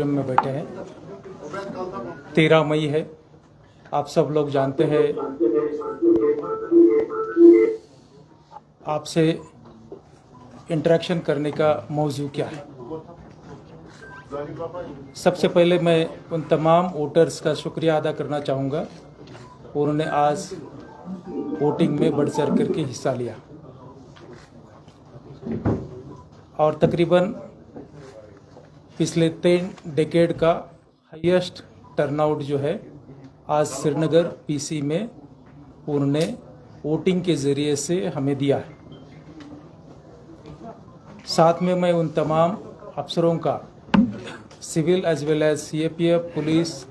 में बैठे हैं। 13 मई है। आप सब लोग जानते हैं आपसे इंटरेक्शन करने का मौजू क्या है। सबसे पहले मैं उन तमाम वोटर्स का शुक्रिया अदा करना चाहूँगा, उन्होंने आज वोटिंग में बढ़ चढ़ करके हिस्सा लिया और तकरीबन पिछले 3 डेकेड का हाईएस्ट टर्नआउट जो है आज श्रीनगर पीसी में उन्होंने वोटिंग के ज़रिए से हमें दिया है। साथ में मैं उन तमाम अफसरों का, civil as well as CAPF, police,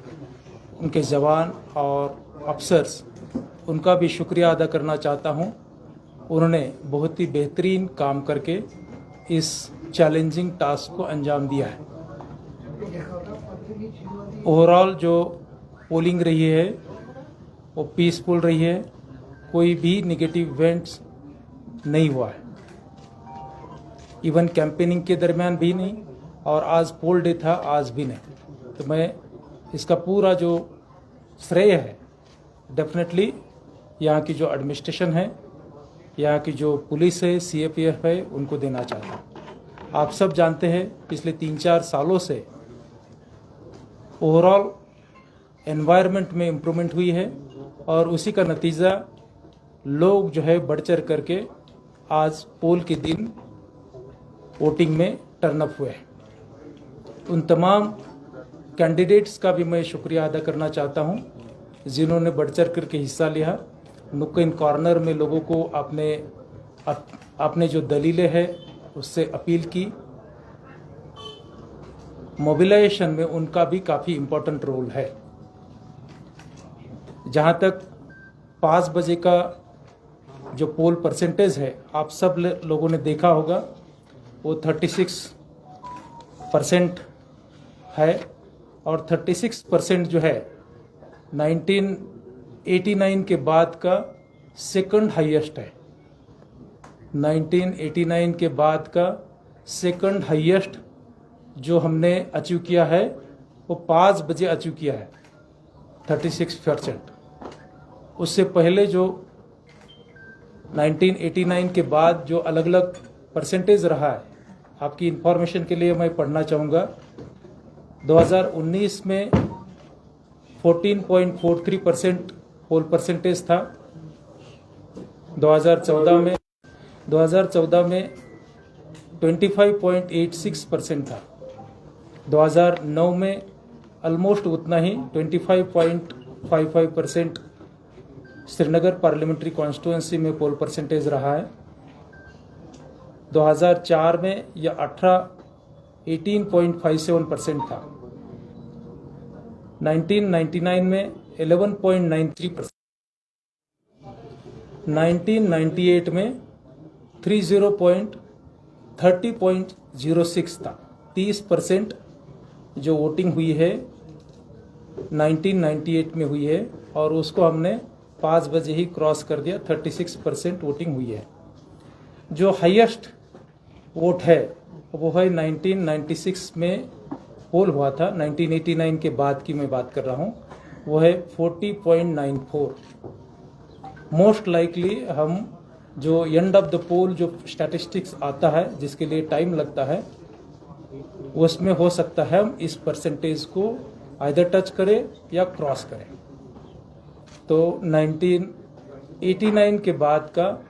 उनके जवान और अफसर्स, उनका भी शुक्रिया अदा करना चाहता हूं। उन्होंने बहुत ही बेहतरीन काम करके इस चैलेंजिंग टास्क को अंजाम दिया है। ओवरऑल जो पोलिंग रही है वो पीसफुल रही है, कोई भी नेगेटिव इवेंट्स नहीं हुआ है, इवन कैंपेनिंग के दरमियान भी नहीं, और आज पोल डे था आज भी नहीं। तो मैं इसका पूरा जो श्रेय है डेफिनेटली यहाँ की जो एडमिनिस्ट्रेशन है, यहाँ की जो पुलिस है, सीएपीएफ है, उनको देना चाहता हूँ। आप सब जानते हैं पिछले 3-4 सालों से ओवरऑल एनवायरनमेंट में इम्प्रूवमेंट हुई है और उसी का नतीजा लोग जो है बढ़ चढ़ करके आज पोल के दिन वोटिंग में टर्नअप हुए हैं। उन तमाम कैंडिडेट्स का भी मैं शुक्रिया अदा करना चाहता हूं जिन्होंने बढ़ चढ़ करके हिस्सा लिया। नुक्कड़ कॉर्नर में लोगों को अपने जो दलीलें हैं उससे अपील की। मोबिलाइजेशन में उनका भी काफ़ी इम्पोर्टेंट रोल है। जहां तक 5 बजे का जो पोल परसेंटेज है, आप सब लोगों ने देखा होगा, वो 36% है और 36% जो है 1989 के बाद का सेकंड हाईएस्ट है। 1989 के बाद का सेकंड हाईएस्ट जो हमने अचीव किया है वो 5 बजे अचीव किया है, 36%। उससे पहले जो 1989 के बाद जो अलग अलग परसेंटेज रहा है, आपकी इंफॉर्मेशन के लिए मैं पढ़ना चाहूँगा। 2019 में 14.43% पोल परसेंटेज था। 2014 में 25.86% था। 2009 में ऑलमोस्ट उतना ही 25.55% श्रीनगर पार्लियामेंट्री कॉन्स्टिट्यूंसी में पोल परसेंटेज रहा है। 2004 में यह 18.57% था। 1999 में 11.93%, 1998 में 30.06 था। 30% जो वोटिंग हुई है 1998 में हुई है और उसको हमने 5 बजे ही क्रॉस कर दिया। 36% वोटिंग हुई है। जो हाईएस्ट वोट है वो है 1996 में पोल हुआ था, 1989 के बाद की मैं बात कर रहा हूँ, वो है 40.94। मोस्ट लाइकली हम जो एंड ऑफ द पोल जो स्टैटिस्टिक्स आता है जिसके लिए टाइम लगता है, उसमें हो सकता है हम इस परसेंटेज को आइदर टच करें या क्रॉस करें। तो 1989 के बाद का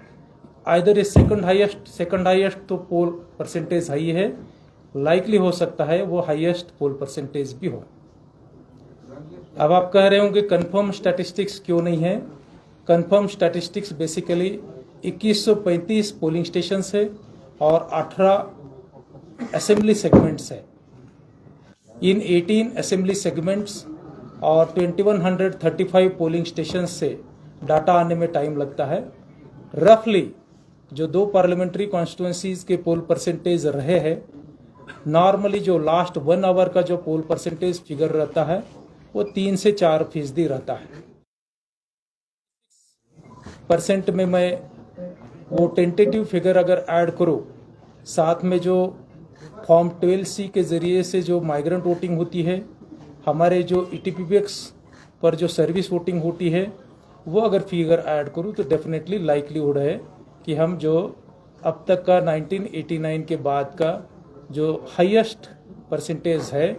आइदर सेकंड हाईएस्ट तो पोल परसेंटेज हाई है, लाइकली हो सकता है वो हाईएस्ट पोल परसेंटेज भी हो। अब आप कह रहे होंगे कंफर्म स्टैटिस्टिक्स क्यों नहीं है। Confirm statistics basically 2135 polling station है और 18 असेंबली सेगमेंट्स है। इन 18 असेंबली सेगमेंट्स और 2135 पोलिंग स्टेशन से डाटा आने में टाइम लगता है। रफली जो 2 पार्लियामेंट्री कॉन्स्टिट्यूंसीज के पोल परसेंटेज रहे हैं, नॉर्मली जो लास्ट 1 आवर का जो पोल परसेंटेज फिगर रहता है वो 3 से 4% रहता है। परसेंट में मैं वो टेंटेटिव फिगर अगर ऐड करूँ, साथ में जो फॉर्म 12C के ज़रिए से जो माइग्रेंट वोटिंग होती है, हमारे जो ETPBX पर जो सर्विस वोटिंग होती है, वो अगर फिगर ऐड करूँ तो डेफिनेटली लाइक्लीहुड है कि हम जो अब तक का 1989 के बाद का जो हाईएस्ट परसेंटेज है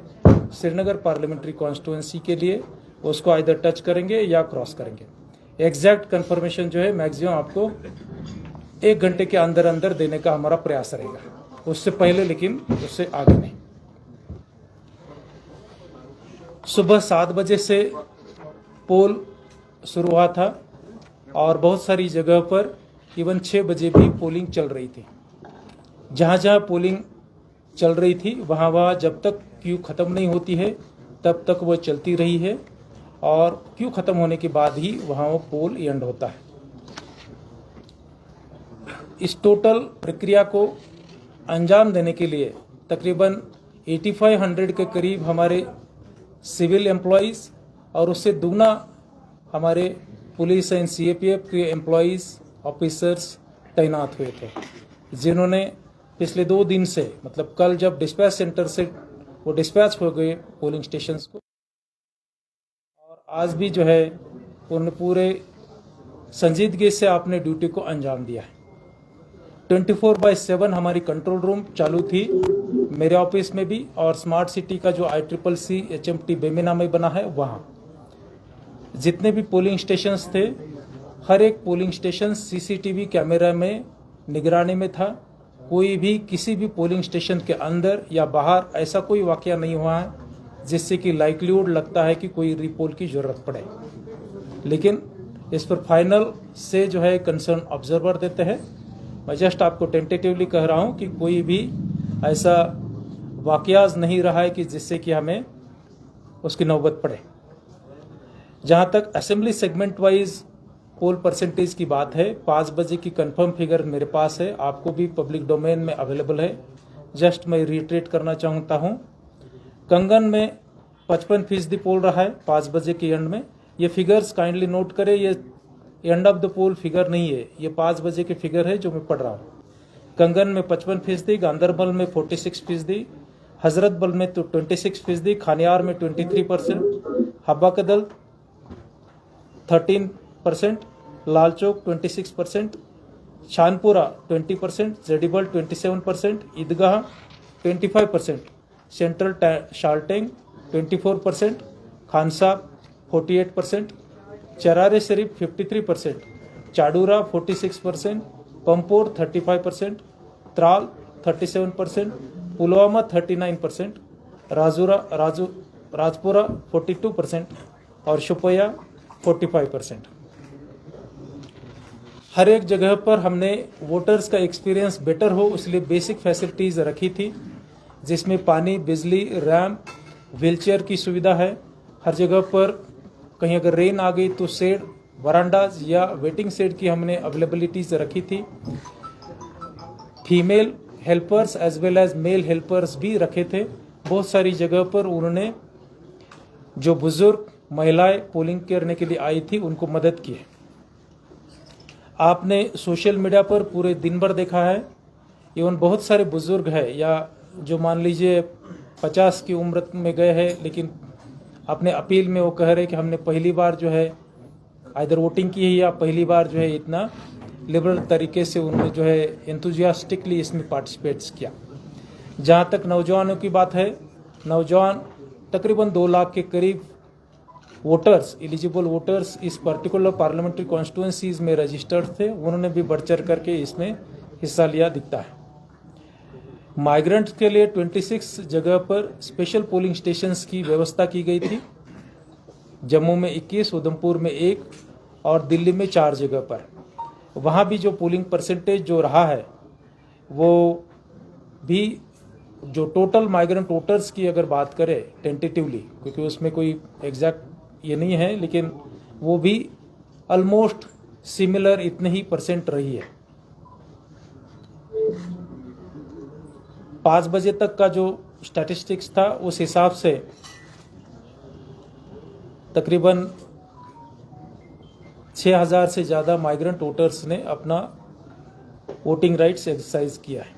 श्रीनगर पार्लियामेंट्री कॉन्स्टिट्यूंसी के लिए, उसको आइदर टच करेंगे या क्रॉस करेंगे। एग्जैक्ट कंफर्मेशन जो है मैक्सिमम आपको 1 घंटे के अंदर अंदर देने का हमारा प्रयास रहेगा, उससे पहले लेकिन उससे आगे नहीं। सुबह 7 बजे से पोल शुरू हुआ था और बहुत सारी जगह पर इवन 6 बजे भी पोलिंग चल रही थी। जहाँ जहाँ पोलिंग चल रही थी वहाँ जब तक क्यू ख़त्म नहीं होती है तब तक वो चलती रही है, और क्यू ख़त्म होने के बाद ही वहाँ वो पोल एंड होता है। इस टोटल प्रक्रिया को अंजाम देने के लिए तकरीबन 8500 के करीब हमारे सिविल एम्प्लॉइज़ और उससे दुगना हमारे पुलिस एंड CAPF के एम्प्लॉइज़ ऑफिसर्स तैनात हुए थे, जिन्होंने पिछले 2 दिन से, मतलब कल जब डिस्पैच सेंटर से वो डिस्पैच हो गए पोलिंग स्टेशंस को, और आज भी जो है उन्होंने पूरे संजीदगी से अपने ड्यूटी को अंजाम दिया है। 24/7 हमारी कंट्रोल रूम चालू थी मेरे ऑफिस में भी, और स्मार्ट सिटी का जो ICCC HMT बेमिना में बना है वहाँ जितने भी पोलिंग स्टेशंस थे, हर एक पोलिंग स्टेशन CCTV कैमरा में निगरानी में था। कोई भी किसी भी पोलिंग स्टेशन के अंदर या बाहर ऐसा कोई वाकया नहीं हुआ है जिससे कि लाइक्लीहुड लगता है कि कोई रीपोल की ज़रूरत पड़े। लेकिन इस पर फाइनल से जो है कंसर्न ऑब्जर्वर देते हैं। मैं जस्ट आपको टेंटेटिवली कह रहा हूँ कि कोई भी ऐसा वाकयाज नहीं रहा है कि जिससे कि हमें उसकी नौबत पड़े। जहाँ तक असेंबली सेगमेंट वाइज पोल परसेंटेज की बात है, 5 बजे की कंफर्म फिगर मेरे पास है, आपको भी पब्लिक डोमेन में अवेलेबल है। जस्ट मैं रिट्रेट करना चाहता हूँ। कंगन में 55% पोल रहा है 5 बजे के एंड में। ये फिगर्स काइंडली नोट करें, ये end of the poll figure नहीं है, ये 5 बजे की फिगर है जो मैं पढ़ रहा हूँ। कंगन में 55%, गांधरबल में 46%, हजरतबल में तो 26%, खानियार में 23%, हब्बा कदल 13%, लालचौक 26%, शानपुरा 20%, जेडीबल 27%, ईदगाह 25%, सेंट्रल शाल्टेंग 24%, खानसाब 48%, चरारे शरीफ 53%, चाडूरा 46%, पंपोर 35%, त्राल 37%, पुलवामा 39%, राजपुरा 42% और शुपया 45%। हर एक जगह पर हमने वोटर्स का एक्सपीरियंस बेटर हो इसलिए बेसिक फैसिलिटीज़ रखी थी, जिसमें पानी, बिजली, रैम्प, व्हीलचेयर की सुविधा है। हर जगह पर कहीं अगर रेन आ गई तो शेड, वरांडाज या वेटिंग शेड की हमने अवेलेबिलिटीज रखी थी। Female helpers as well as male helpers भी रखे थे। बहुत सारी जगह पर उन्होंने जो बुजुर्ग महिलाएं पोलिंग करने के लिए आई थी उनको मदद की है। आपने सोशल मीडिया पर पूरे दिन भर देखा है, इवन बहुत सारे बुजुर्ग हैं या जो मान लीजिए 50 की उम्र में गए हैं, लेकिन अपने अपील में वो कह रहे कि हमने पहली बार जो है आइदर वोटिंग की है या पहली बार जो है इतना लिबरल तरीके से उन्होंने जो है एंथुजियास्टिकली इसमें पार्टिसिपेट्स किया। जहाँ तक नौजवानों की बात है, नौजवान तकरीबन 2 लाख के करीब वोटर्स, एलिजिबल वोटर्स इस पर्टिकुलर पार्लियामेंट्री कॉन्स्टिट्यूंसीज में रजिस्टर्ड थे, उन्होंने भी बढ़ चढ़ करके इसमें हिस्सा लिया दिखता है। माइग्रेंट्स के लिए 26 जगह पर स्पेशल पोलिंग स्टेशंस की व्यवस्था की गई थी। जम्मू में 21, उधमपुर में 1 और दिल्ली में 4 जगह पर। वहाँ भी जो पोलिंग परसेंटेज जो रहा है वो भी जो टोटल माइग्रेंट वोटर्स की अगर बात करें टेंटेटिवली, क्योंकि उसमें कोई एग्जैक्ट ये नहीं है, लेकिन वो भी ऑलमोस्ट सिमिलर इतने ही परसेंट रही है। 5 बजे तक का जो स्टैटिस्टिक्स था उस हिसाब से तकरीबन 6000 से ज़्यादा माइग्रेंट वोटर्स ने अपना वोटिंग राइट्स एक्सरसाइज किया है।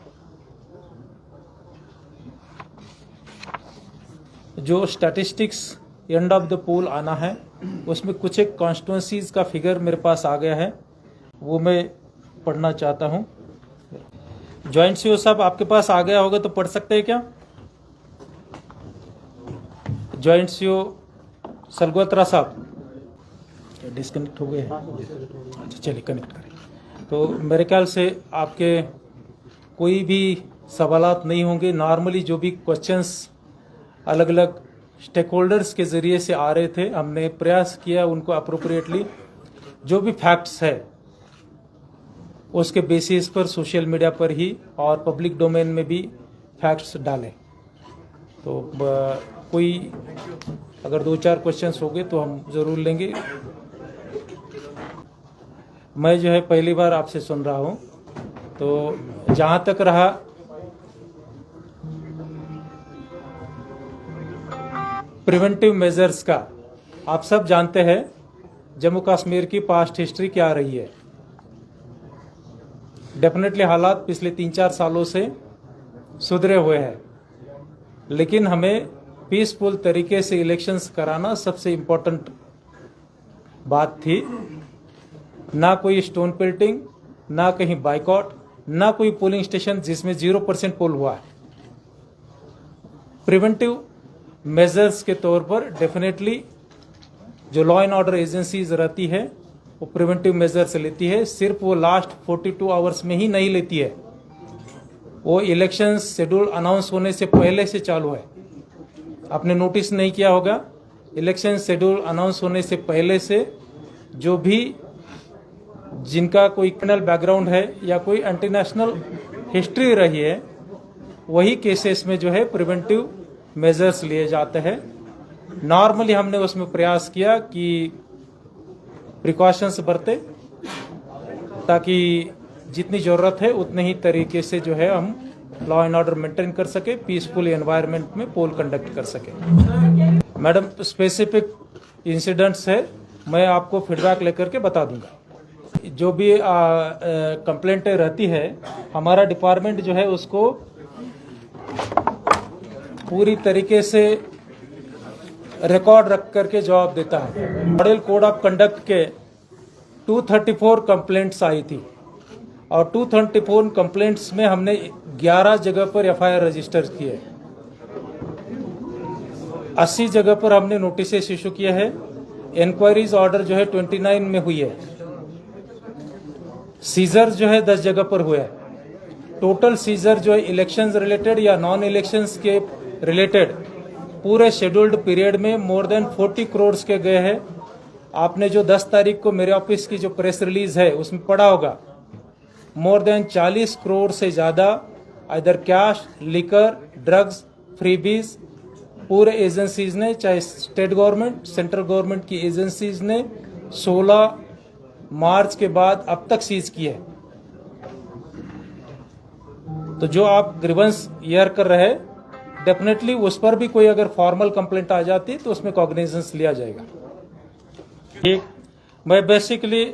जो स्टैटिस्टिक्स एंड ऑफ द पोल आना है उसमें कुछ एक कॉन्स्टिट्यूंसीज का फिगर मेरे पास आ गया है, वो मैं पढ़ना चाहता हूँ। जॉइंट सीओ साहब आपके पास आ गया होगा तो पढ़ सकते हैं क्या? जॉइंट सीओ सलगोत्रा साहब डिस्कनेक्ट हो गए हैं। अच्छा चलिए कनेक्ट करें। तो मेरे ख्याल से आपके कोई भी सवालात नहीं होंगे। नॉर्मली जो भी क्वेश्चंस अलग अलग स्टेक होल्डर्स के ज़रिए से आ रहे थे, हमने प्रयास किया उनको अप्रोप्रिएटली जो भी फैक्ट्स है उसके बेसिस पर सोशल मीडिया पर ही और पब्लिक डोमेन में भी फैक्ट्स डालें। तो कोई अगर 2-4 क्वेश्चंस हो गए तो हम ज़रूर लेंगे। मैं जो है पहली बार आपसे सुन रहा हूँ, तो जहाँ तक रहा प्रिवेंटिव मेजर्स का, आप सब जानते हैं जम्मू कश्मीर की पास्ट हिस्ट्री क्या रही है। डेफिनेटली हालात पिछले 3-4 सालों से सुधरे हुए हैं, लेकिन हमें पीसफुल तरीके से इलेक्शंस कराना सबसे इम्पोर्टेंट बात थी। ना कोई स्टोन पेल्टिंग, ना कहीं बाइकआउट, ना कोई पोलिंग स्टेशन जिसमें 0% पोल हुआ है। प्रिवेंटिव मेजर्स के तौर पर डेफिनेटली जो लॉ एंड ऑर्डर एजेंसीज रहती है वो प्रिवेंटिव मेजर्स लेती है। सिर्फ वो लास्ट 42 आवर्स में ही नहीं लेती है, वो इलेक्शन शेड्यूल अनाउंस होने से पहले से चालू है। आपने नोटिस नहीं किया होगा, इलेक्शन शेड्यूल अनाउंस होने से पहले से जो भी जिनका कोई क्रिमिनल बैकग्राउंड है या कोई इंटरनेशनल हिस्ट्री रही है, वही केसेस में जो है प्रिवेंटिव मेजर्स लिए जाते हैं। नॉर्मली हमने उसमें प्रयास किया कि प्रिकॉशंस बरते ताकि जितनी ज़रूरत है उतने ही तरीके से जो है हम लॉ एंड ऑर्डर मेंटेन कर सके, पीसफुल एनवायरनमेंट में पोल कंडक्ट कर सके। मैडम स्पेसिफिक इंसिडेंट्स है, मैं आपको फीडबैक लेकर के बता दूंगा। जो भी कंप्लेंटें रहती है, हमारा डिपार्टमेंट जो है उसको पूरी तरीके से रिकॉर्ड रख करके जवाब देता है। मॉडल कोड ऑफ कंडक्ट के 234 कंप्लेंट्स आई थी और 234 कंप्लेंट्स में हमने 11 जगह पर एफआईआर रजिस्टर किए, 80 जगह पर हमने नोटिस इशू किया है। इंक्वायरीज ऑर्डर जो है 29 में हुई है। सीजर जो है 10 जगह पर हुआ है। टोटल सीजर जो है इलेक्शंस रिलेटेड या नॉन इलेक्शंस के रिलेटेड पूरे शेड्यूल्ड पीरियड में मोर देन 40 करोड़ के गए हैं। आपने जो 10 तारीख को मेरे ऑफिस की जो प्रेस रिलीज है उसमें पढ़ा होगा, मोर देन 40 करोड़ से ज़्यादा इधर कैश, लिकर, ड्रग्स, फ्रीबीज पूरे एजेंसीज ने, चाहे स्टेट गवर्नमेंट, सेंट्रल गवर्नमेंट की एजेंसीज ने 16 मार्च के बाद अब तक सीज किए। तो जो आप ग्रीवेंस ईयर कर रहे हैं, डेफिनेटली उस पर भी कोई अगर फॉर्मल कंप्लेंट आ जाती तो उसमें कॉग्निजेंस लिया जाएगा। ठीक, मैं बेसिकली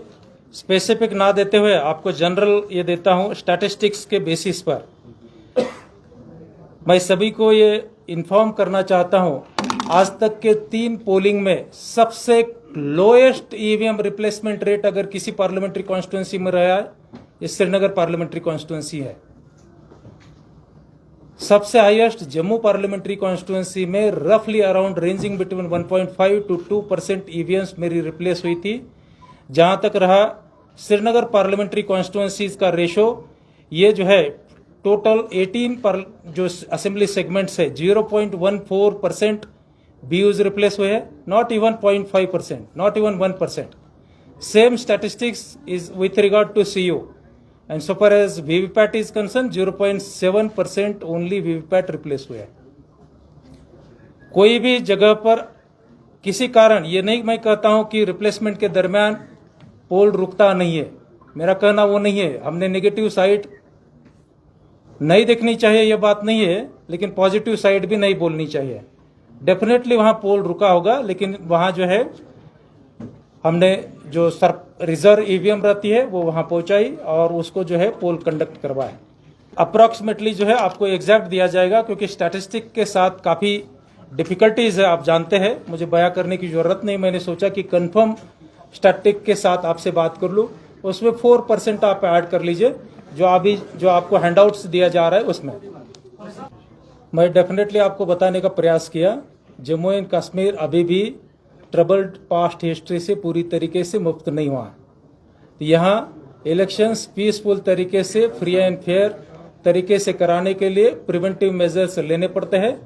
स्पेसिफिक ना देते हुए आपको जनरल ये देता हूं स्टैटिस्टिक्स के बेसिस पर। मैं सभी को ये इन्फॉर्म करना चाहता हूं, आज तक के 3 पोलिंग में सबसे लोएस्ट ईवीएम रिप्लेसमेंट रेट अगर किसी पार्लियामेंट्री कॉन्स्टिट्यूंसी में रहा है, ये श्रीनगर पार्लियामेंट्री कॉन्स्टिट्यूंसी है। सबसे हाईएस्ट जम्मू पार्लियामेंट्री कॉन्स्टिट्यूंसी में रफली around ranging between 1.5 to 2% EVMs मेरी रिप्लेस हुई थी। जहां तक रहा श्रीनगर पार्लियामेंट्री कॉन्स्टिट्यूंसीज का रेशो, ये जो है टोटल 18 पर जो असेंबली सेगमेंट्स है 0.14% बीयूज रिप्लेस हुए हैं, not even 0.5%, not even 1%। Same statistics is with regard to CU and so far as VVPAT is concern 0.7% only VVPAT replace हुए हैं। कोई भी जगह पर किसी कारण, ये नहीं मैं कहता हूं कि रिप्लेसमेंट के दरमियान पोल रुकता नहीं है, मेरा कहना वो नहीं है। हमने नेगेटिव साइड नहीं देखनी चाहिए, ये बात नहीं है, लेकिन पॉजिटिव साइड भी नहीं बोलनी चाहिए। डेफिनेटली वहां पोल रुका होगा, लेकिन वहां जो है हमने जो रिजर्व ईवीएम रहती है वो वहां पहुंचाई और उसको जो है पोल कंडक्ट करवाए। अप्रॉक्सीमेटली जो है आपको एग्जैक्ट दिया जाएगा, क्योंकि स्टैटिस्टिक के साथ काफी डिफिकल्टीज है, आप जानते हैं, मुझे बयां करने की जरूरत नहीं। मैंने सोचा कि कंफर्म स्टैटिक के साथ आपसे बात कर लूं। उसमें 4% आप ऐड कर लीजिए, जो आपको हैंडआउट्स दिया जा रहा है उसमें। मैं डेफिनेटली आपको बताने का प्रयास किया, जम्मू एंड कश्मीर अभी भी ट्रबल्ड पास्ट हिस्ट्री से पूरी तरीके से मुक्त नहीं हुआ। तो यहाँ इलेक्शंस पीसफुल तरीके से, फ्री एंड फेयर तरीके से कराने के लिए प्रिवेंटिव मेजर्स लेने पड़ते हैं।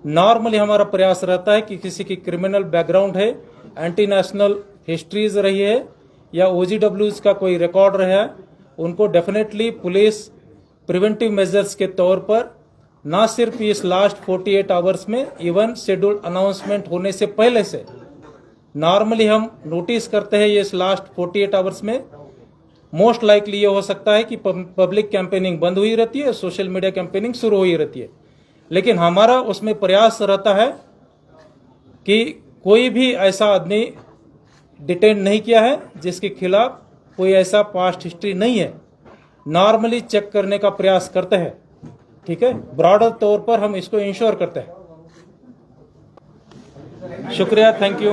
नॉर्मली हमारा प्रयास रहता है कि किसी की क्रिमिनल बैकग्राउंड है, एंटी नेशनल हिस्ट्रीज रही है या OGWs का कोई रिकॉर्ड रहा है, उनको डेफिनेटली पुलिस प्रिवेंटिव मेजर्स के तौर पर ना सिर्फ इस लास्ट 48 आवर्स में, इवन शेड्यूल अनाउंसमेंट होने से पहले से नॉर्मली हम नोटिस करते हैं इस लास्ट 48 आवर्स में मोस्ट लाइकली ये हो सकता है कि पब्लिक कैंपेनिंग बंद हुई रहती है, सोशल मीडिया कैंपेनिंग शुरू हुई रहती है। लेकिन हमारा उसमें प्रयास रहता है कि कोई भी ऐसा आदमी डिटेन नहीं किया है जिसके खिलाफ कोई ऐसा पास्ट हिस्ट्री नहीं है। नॉर्मली चेक करने का प्रयास करते हैं, ठीक है, ब्रॉडर तौर पर हम इसको इंश्योर करते हैं। शुक्रिया, थैंक यू।